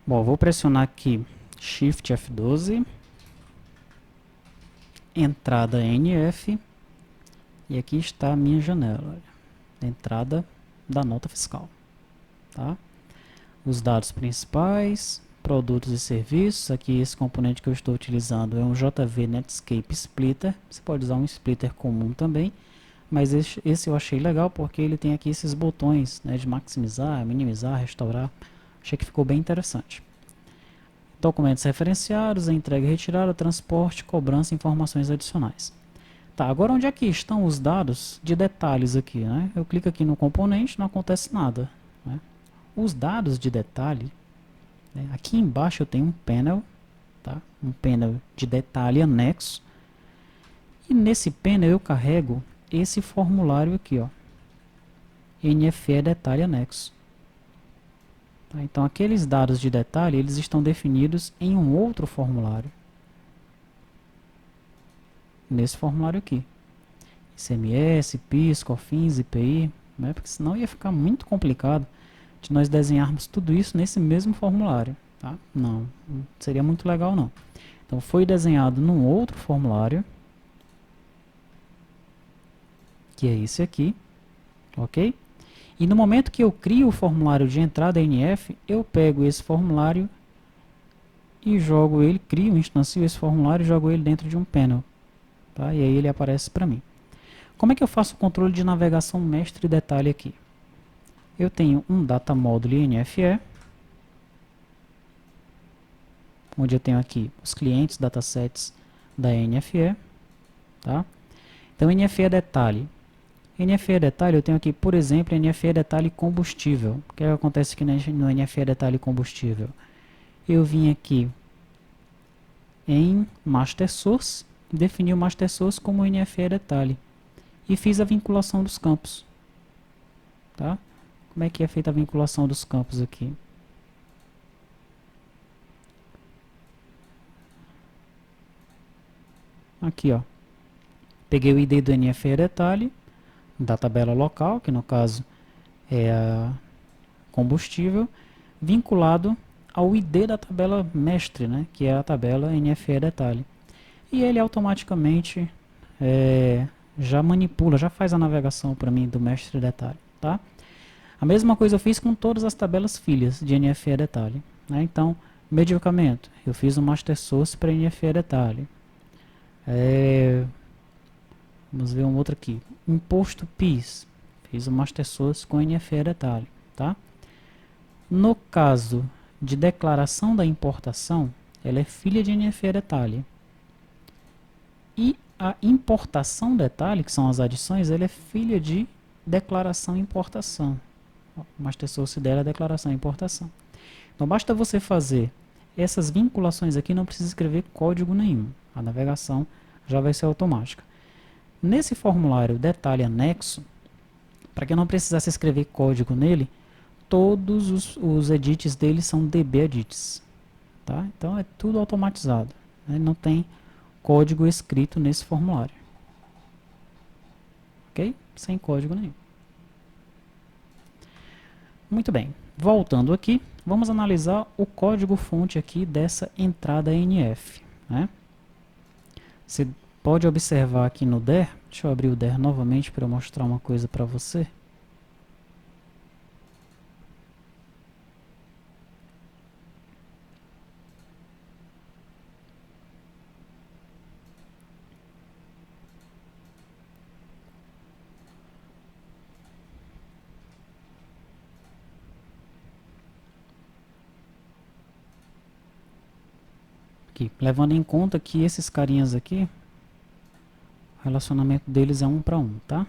Bom, vou pressionar aqui Shift F12, entrada NF, e aqui está a minha janela, entrada da nota fiscal, tá? Os dados principais, produtos e serviços. Aqui esse componente que eu estou utilizando é um JV Netscape Splitter. Você pode usar um splitter comum também, mas esse eu achei legal porque ele tem aqui esses botões, né, de maximizar, minimizar, restaurar. Achei que ficou bem interessante. Documentos referenciados, entrega e retirada, transporte, cobrança e informações adicionais. Tá, agora onde é que estão os dados de detalhes aqui, né? Eu clico aqui no componente, não acontece nada, né? Os dados de detalhe, né? Aqui embaixo eu tenho um panel, tá? Um panel de detalhe anexo. E nesse panel eu carrego esse formulário aqui, ó, NFE detalhe anexo. Tá? Então aqueles dados de detalhe eles estão definidos em um outro formulário. Nesse formulário aqui. ICMS, PIS, COFINS, IPI, né? Porque senão ia ficar muito complicado de nós desenharmos tudo isso nesse mesmo formulário. Tá? Não seria muito legal não. Então foi desenhado num outro formulário, que é esse aqui, ok? E no momento que eu crio o formulário de entrada NF, eu pego esse formulário e jogo ele, crio, instancio esse formulário e jogo ele dentro de um panel. Tá? E aí ele aparece para mim. Como é que eu faço o controle de navegação mestre detalhe aqui? Eu tenho um data módulo NFE, onde eu tenho aqui os clientes datasets da NFE, tá? Então NFE detalhe. NFE detalhe eu tenho aqui, por exemplo, NFE detalhe combustível. O que acontece aqui no NFE detalhe combustível? Eu vim aqui em master source, defini o master source como NFE detalhe e fiz a vinculação dos campos, tá? Como é que é feita a vinculação dos campos aqui? Aqui, ó. Peguei o ID do NFE detalhe, da tabela local, que no caso é a combustível, vinculado ao ID da tabela mestre, né, que é a tabela NFE detalhe. E ele automaticamente já manipula, já faz a navegação para mim do mestre detalhe. Tá? A mesma coisa eu fiz com todas as tabelas filhas de NFE detalhe. Né? Então, medicamento, eu fiz o master source para NFE detalhe. Vamos ver um outro aqui. Imposto PIS, fiz o master source com NFE detalhe. Tá? No caso de declaração da importação, ela é filha de NFE detalhe. E a importação detalhe, que são as adições, ela é filha de declaração importação. O master source dela é a declaração importação. Então basta você fazer essas vinculações aqui, não precisa escrever código nenhum. A navegação já vai ser automática. Nesse formulário detalhe anexo, para que eu não precisasse escrever código nele, todos os edits dele são db edits. Tá? Então é tudo automatizado. Né? Não tem código escrito nesse formulário. Ok? Sem código nenhum. Muito bem. Voltando aqui, vamos analisar o código-fonte aqui dessa entrada NF. Né? Você pode observar aqui no DER, deixa eu abrir o DER novamente para eu mostrar uma coisa para você. Aqui, levando em conta que esses carinhas aqui, o relacionamento deles é 1 para 1, tá?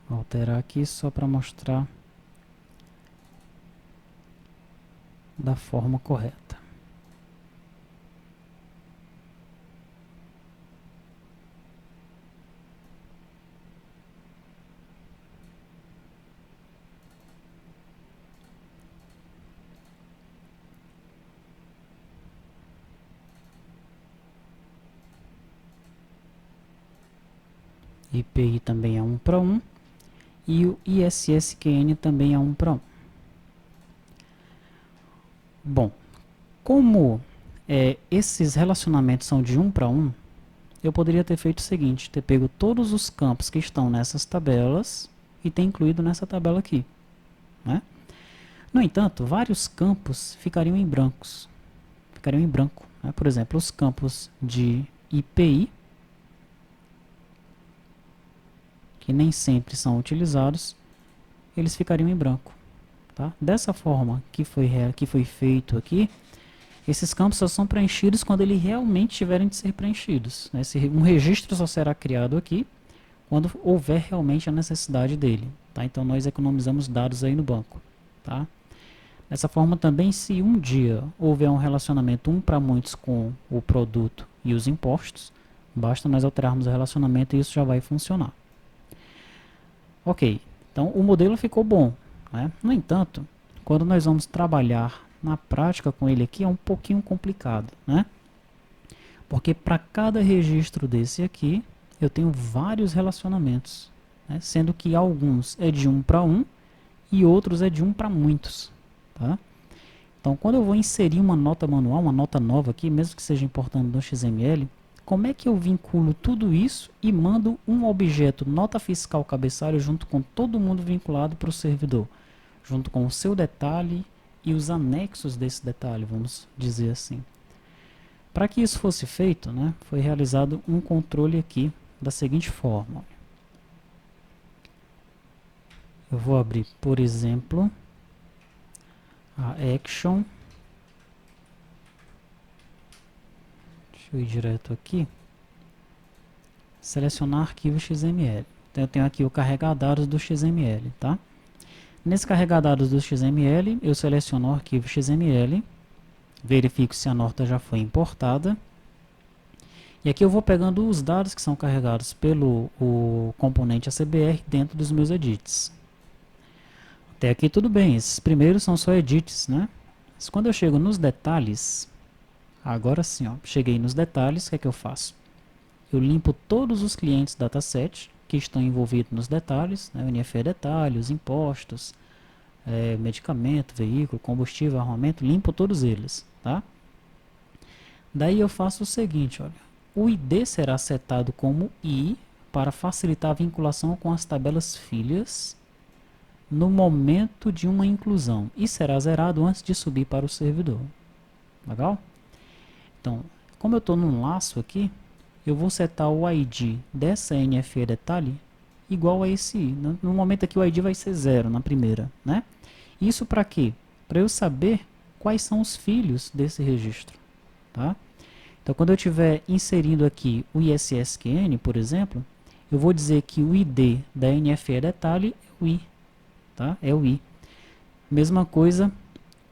Vou alterar aqui só para mostrar da forma correta. IPI também é 1 para 1. e o ISSQN também é 1 para 1. Bom, como esses relacionamentos são de 1 para 1, eu poderia ter feito o seguinte, ter pego todos os campos que estão nessas tabelas e ter incluído nessa tabela aqui, né? No entanto, vários campos ficariam em brancos, né? Por exemplo, os campos de IPI, que nem sempre são utilizados, eles ficariam em branco. Tá? Dessa forma que foi feito aqui, esses campos só são preenchidos quando eles realmente tiverem de ser preenchidos, né? Um registro só será criado aqui quando houver realmente a necessidade dele. Tá? Então nós economizamos dados aí no banco. Tá? Dessa forma também, se um dia houver um relacionamento 1 para muitos com o produto e os impostos, basta nós alterarmos o relacionamento e isso já vai funcionar. Ok, então o modelo ficou bom, né? No entanto, quando nós vamos trabalhar na prática com ele aqui é um pouquinho complicado, né? Porque para cada registro desse aqui, eu tenho vários relacionamentos, né? Sendo que alguns é de 1 para 1 e outros é de 1 para muitos, tá? Então, quando eu vou inserir uma nota manual, uma nota nova aqui, mesmo que seja importando no XML, como é que eu vinculo tudo isso e mando um objeto nota fiscal cabeçalho junto com todo mundo vinculado para o servidor, junto com o seu detalhe e os anexos desse detalhe, vamos dizer assim. Para que isso fosse feito, né, foi realizado um controle aqui da seguinte forma. Eu vou abrir, por exemplo, a action. Deixa eu ir direto aqui. Selecionar arquivo XML. Então eu tenho aqui o carregar dados do XML, tá? Nesse carregar dados do XML, eu seleciono o arquivo XML, verifico se a nota já foi importada. E aqui eu vou pegando os dados que são carregados pelo componente ACBR dentro dos meus edits. Até aqui tudo bem, esses primeiros são só edits, né? Mas quando eu chego nos detalhes, agora sim, ó, cheguei nos detalhes, o que é que eu faço? Eu limpo todos os clientes dataset que estão envolvidos nos detalhes, né? O NFE detalhe, os impostos, medicamento, veículo, combustível, armamento, limpo todos eles, tá? Daí eu faço o seguinte, olha, o ID será setado como I para facilitar a vinculação com as tabelas filhas no momento de uma inclusão e será zerado antes de subir para o servidor. Legal? Então, como eu estou num laço aqui, eu vou setar o ID dessa NFE detalhe igual a esse I. No momento aqui o ID vai ser 0 na primeira, né? Isso para quê? Para eu saber quais são os filhos desse registro, tá? Então, quando eu estiver inserindo aqui o ISSQN, por exemplo, eu vou dizer que o ID da NFE detalhe é o I, tá? É o I. Mesma coisa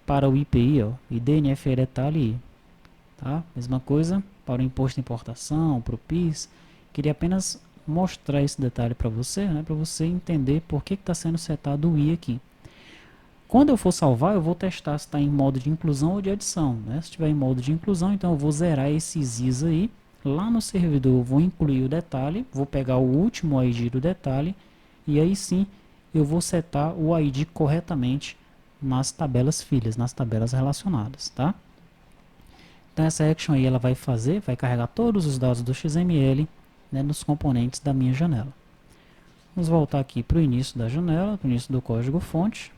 para o IPI, ó, ID NFE detalhe I, tá? Mesma coisa para o imposto de importação, para o PIS. Queria apenas mostrar esse detalhe para você, né, para você entender por que está sendo setado o I aqui. Quando eu for salvar, eu vou testar se está em modo de inclusão ou de adição, né? Se estiver em modo de inclusão, então eu vou zerar esses Is aí. Lá no servidor eu vou incluir o detalhe, vou pegar o último ID do detalhe e aí sim eu vou setar o ID corretamente nas tabelas filhas, nas tabelas relacionadas, tá? Então essa action aí ela vai carregar todos os dados do XML, né, nos componentes da minha janela. Vamos voltar aqui para o início da janela, para o início do código fonte.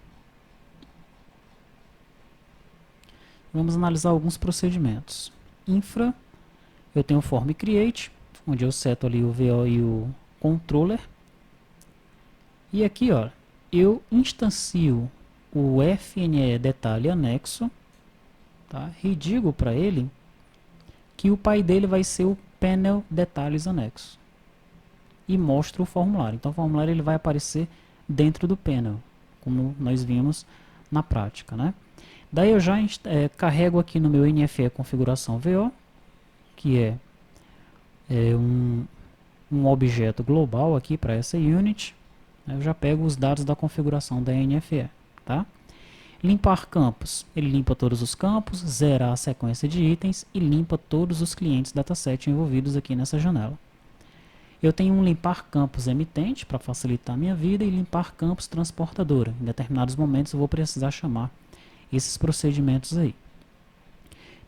Vamos analisar alguns procedimentos. Infra, eu tenho o form create, onde eu seto ali o VO e o controller. E aqui, ó, eu instancio o FNE detalhe anexo, tá? E digo para ele que o pai dele vai ser o panel detalhes anexo. E mostro o formulário. Então o formulário ele vai aparecer dentro do panel, como nós vimos na prática, né? Daí eu já carrego aqui no meu NFE configuração VO, que é um objeto global aqui para essa unit. Eu já pego os dados da configuração da NFE, tá? Limpar campos, ele limpa todos os campos, zera a sequência de itens e limpa todos os clientes dataset envolvidos aqui nessa janela. Eu tenho um limpar campos emitente para facilitar a minha vida e limpar campos transportadora. Em determinados momentos eu vou precisar chamar esses procedimentos aí.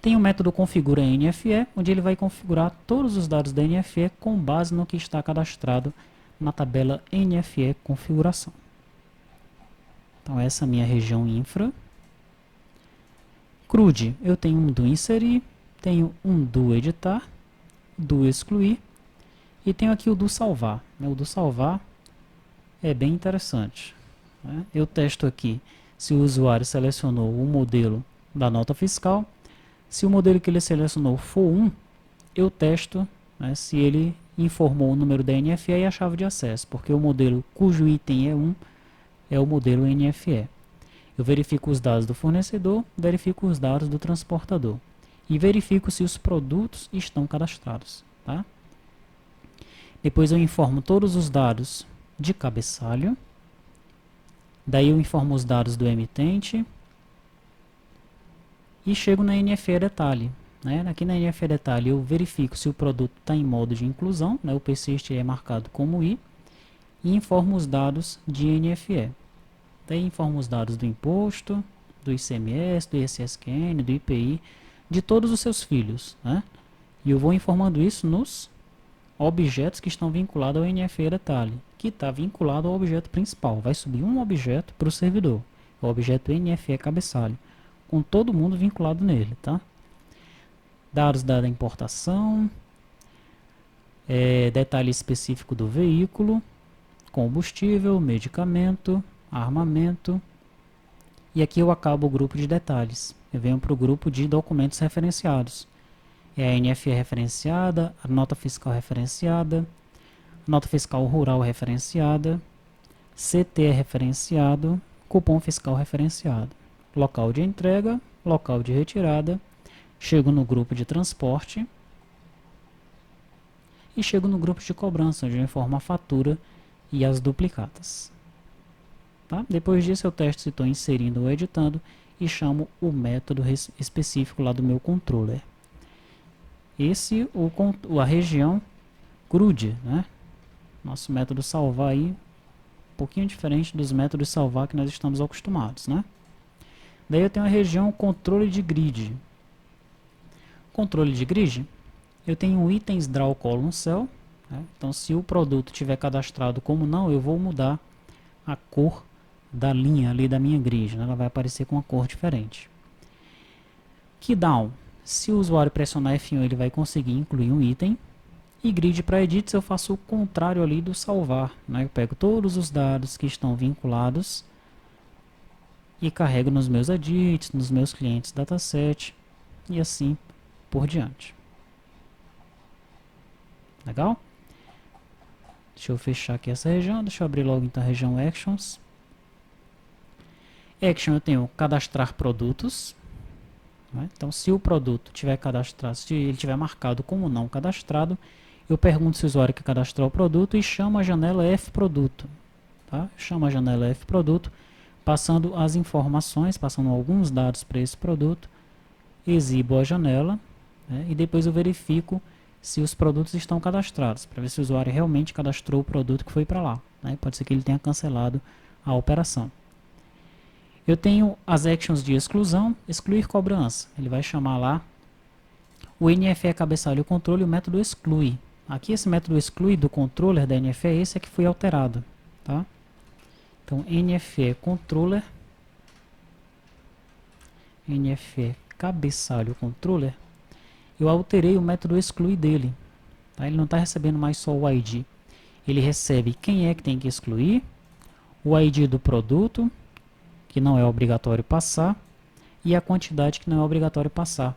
Tem o método configura NFE, onde ele vai configurar todos os dados da NFE com base no que está cadastrado na tabela NFE configuração. Então essa é a minha região infra. CRUD, eu tenho um do inserir, tenho um do editar, do excluir e tenho aqui o do salvar. O do salvar é bem interessante. Eu testo aqui se o usuário selecionou o modelo da nota fiscal. Se o modelo que ele selecionou for 1, eu testo se ele informou o número da NFE e a chave de acesso, porque o modelo cujo item é 1 é o modelo NFE. Eu verifico os dados do fornecedor, verifico os dados do transportador e verifico se os produtos estão cadastrados. Tá? Depois eu informo todos os dados de cabeçalho, daí eu informo os dados do emitente e chego na NFE detalhe. Aqui na NFE detalhe eu verifico se o produto está em modo de inclusão, o persist é marcado como I, e informo os dados de NFE. Daí informo os dados do imposto, do ICMS, do ISSQN, do IPI, de todos os seus filhos. E eu vou informando isso nos objetos que estão vinculados ao NFE detalhe, que está vinculado ao objeto principal. Vai subir um objeto para o servidor, o objeto NFE cabeçalho, com todo mundo vinculado nele. Tá? Dados da importação, detalhe específico do veículo, combustível, medicamento, armamento, e aqui eu acabo o grupo de detalhes. Eu venho para o grupo de documentos referenciados. É a NFE referenciada, a nota fiscal referenciada, nota fiscal rural referenciada, CT referenciado, cupom fiscal referenciado, local de entrega, local de retirada, chego no grupo de transporte e chego no grupo de cobrança, onde eu informo a fatura e as duplicatas. Tá? Depois disso eu testo se estou inserindo ou editando e chamo o método específico lá do meu controller. Esse a região CRUD, Nosso método salvar aí, um pouquinho diferente dos métodos salvar que nós estamos acostumados, Daí eu tenho a região controle de grid. Controle de grid, eu tenho itens draw column cell. Então se o produto tiver cadastrado como não, eu vou mudar a cor da linha ali da minha grid, ela vai aparecer com uma cor diferente. Keydown, se o usuário pressionar F1 ele vai conseguir incluir um item. E grid para edits eu faço o contrário ali do salvar, Eu pego todos os dados que estão vinculados e carrego nos meus edits, nos meus clientes dataset e assim por diante. Legal? Deixa eu fechar aqui essa região, deixa eu abrir logo então a região Actions. Action eu tenho cadastrar produtos. Então se o produto tiver cadastrado, se ele tiver marcado como não cadastrado, eu pergunto se o usuário quer cadastrar o produto e chamo a janela F-Produto. Tá? Chamo a janela F-Produto, passando as informações, passando alguns dados para esse produto, exibo a janela e depois eu verifico se os produtos estão cadastrados, para ver se o usuário realmente cadastrou o produto que foi para lá. Pode ser que ele tenha cancelado a operação. Eu tenho as actions de exclusão, excluir cobrança. Ele vai chamar lá o NFE cabeçalho controle e o método exclui. Aqui esse método exclui do controller da NFE, esse é que foi alterado. Tá? Então NFE controller, NFE cabeçalho controller, eu alterei o método exclui dele. Tá? Ele não está recebendo mais só o ID. Ele recebe quem é que tem que excluir, o ID do produto, que não é obrigatório passar, e a quantidade que não é obrigatório passar.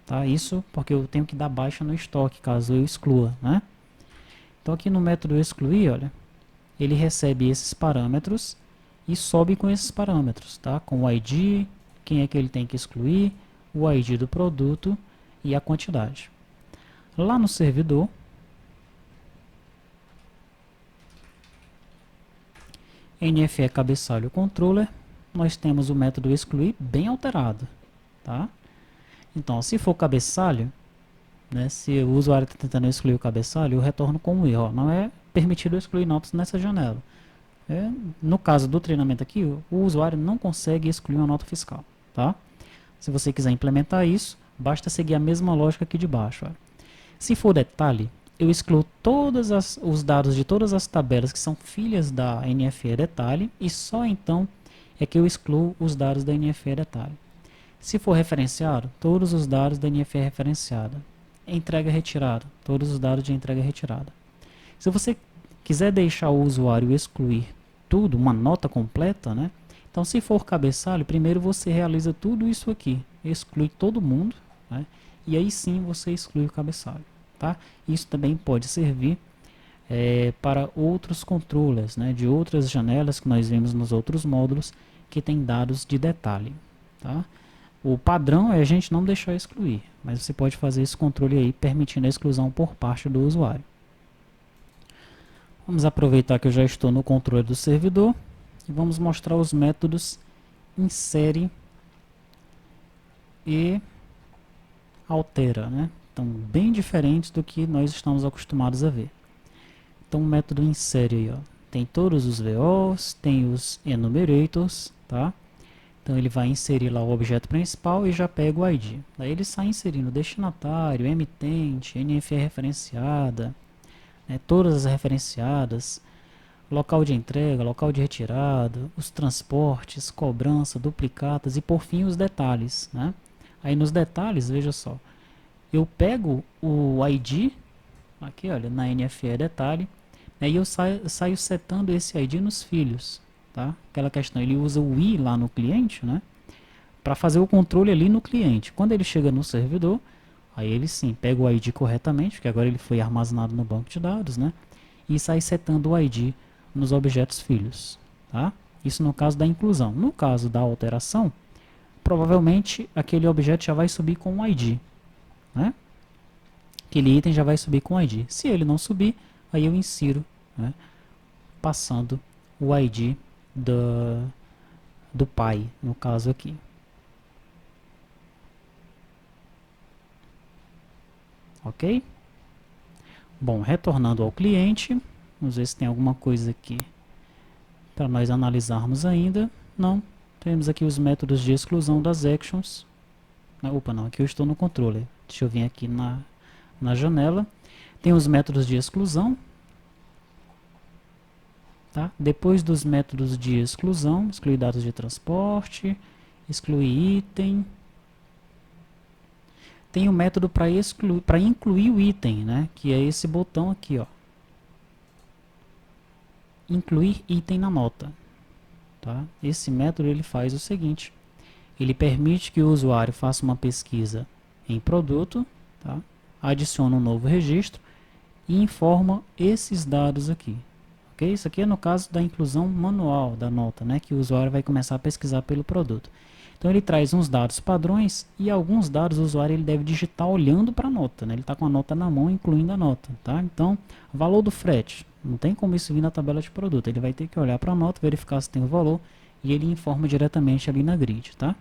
Tá? Isso porque eu tenho que dar baixa no estoque, caso eu exclua. Então aqui no método excluir, olha, ele recebe esses parâmetros e sobe com esses parâmetros, tá? Com o ID, quem é que ele tem que excluir, o ID do produto e a quantidade. Lá no servidor, NFE cabeçalho controller, nós temos o método excluir bem alterado. Tá? Então, se for cabeçalho, né? Se o usuário está tentando excluir o cabeçalho, eu retorno com um erro. Ó, não é permitido excluir notas nessa janela. No caso do treinamento aqui, o usuário não consegue excluir uma nota fiscal. Tá? Se você quiser implementar isso, basta seguir a mesma lógica aqui de baixo. Ó. Se for detalhe, eu excluo os dados de todas as tabelas que são filhas da NFE detalhe e só então é que eu excluo os dados da NFE detalhe. Se for referenciado, todos os dados da NFE referenciada. Entrega retirada, todos os dados de entrega retirada. Se você quiser deixar o usuário excluir tudo, uma nota completa, né? Então, se for cabeçalho, primeiro você realiza tudo isso aqui, exclui todo mundo, né? E aí sim você exclui o cabeçalho, tá? Isso também pode servir para outros controllers, né? De outras janelas que nós vimos nos outros módulos que tem dados de detalhe, tá? O padrão é a gente não deixar excluir, mas você pode fazer esse controle aí permitindo a exclusão por parte do usuário. Vamos aproveitar que eu já estou no controle do servidor e vamos mostrar os métodos insere e altera, né? Então, bem diferentes do que nós estamos acostumados a ver. Então, o método insere aí, ó, tem todos os VOs, tem os enumerators, tá? Então, ele vai inserir lá o objeto principal e já pega o ID. Daí ele sai inserindo destinatário, emitente, NFE referenciada, né, todas as referenciadas, local de entrega, local de retirada, os transportes, cobrança, duplicatas e por fim os detalhes, né? Aí nos detalhes, veja só, eu pego o ID, aqui olha, na NFE detalhe, né, e eu saio setando esse ID nos filhos, tá? Aquela questão, ele usa o I lá no cliente, né? Para fazer o controle ali no cliente. Quando ele chega no servidor, aí ele sim pega o ID corretamente, porque agora ele foi armazenado no banco de dados, né? E sai setando o ID nos objetos filhos, tá? Isso no caso da inclusão. No caso da alteração, provavelmente aquele objeto já vai subir com o ID, né? Aquele item já vai subir com o ID. Se ele não subir, aí eu insiro, né, passando o ID do pai, no caso aqui. Ok? Bom, retornando ao cliente, vamos ver se tem alguma coisa aqui para nós analisarmos ainda. Não, temos aqui os métodos de exclusão das actions. Opa, não, aqui eu estou no controller. Deixa eu vir aqui na janela. Tem os métodos de exclusão. Tá? Depois dos métodos de exclusão, excluir dados de transporte, excluir item. Tem o método para incluir o item, né? Que é esse botão aqui, ó. Incluir item na nota. Tá? Esse método ele faz o seguinte: ele permite que o usuário faça uma pesquisa em produto, tá? Adiciona um novo registro e informa esses dados aqui. Okay? Isso aqui é no caso da inclusão manual da nota, né? Que o usuário vai começar a pesquisar pelo produto. Então ele traz uns dados padrões e alguns dados o usuário ele deve digitar olhando para a nota, né? Ele está com a nota na mão, incluindo a nota, tá? Então, valor do frete, não tem como isso vir na tabela de produto, ele vai ter que olhar para a nota, verificar se tem o valor e ele informa diretamente ali na grid, tá?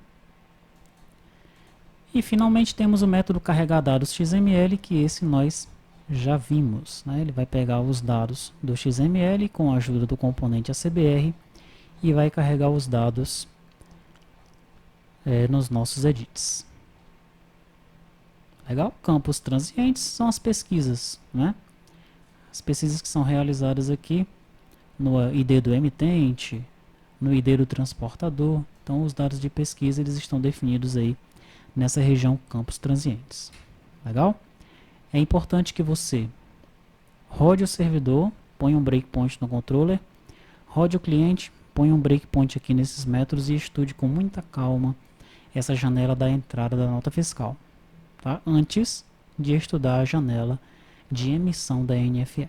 E finalmente temos o método carregar dados XML, que esse nós já vimos, né? Ele vai pegar os dados do XML com a ajuda do componente ACBR e vai carregar os dados nos nossos edits. Legal? Campos transientes são as pesquisas, né? As pesquisas que são realizadas aqui no ID do emitente, no ID do transportador. Então os dados de pesquisa eles estão definidos aí nessa região campos transientes. Legal? É importante que você rode o servidor, ponha um breakpoint no controller, rode o cliente, ponha um breakpoint aqui nesses métodos e estude com muita calma essa janela da entrada da nota fiscal, tá? Antes de estudar a janela de emissão da NFE.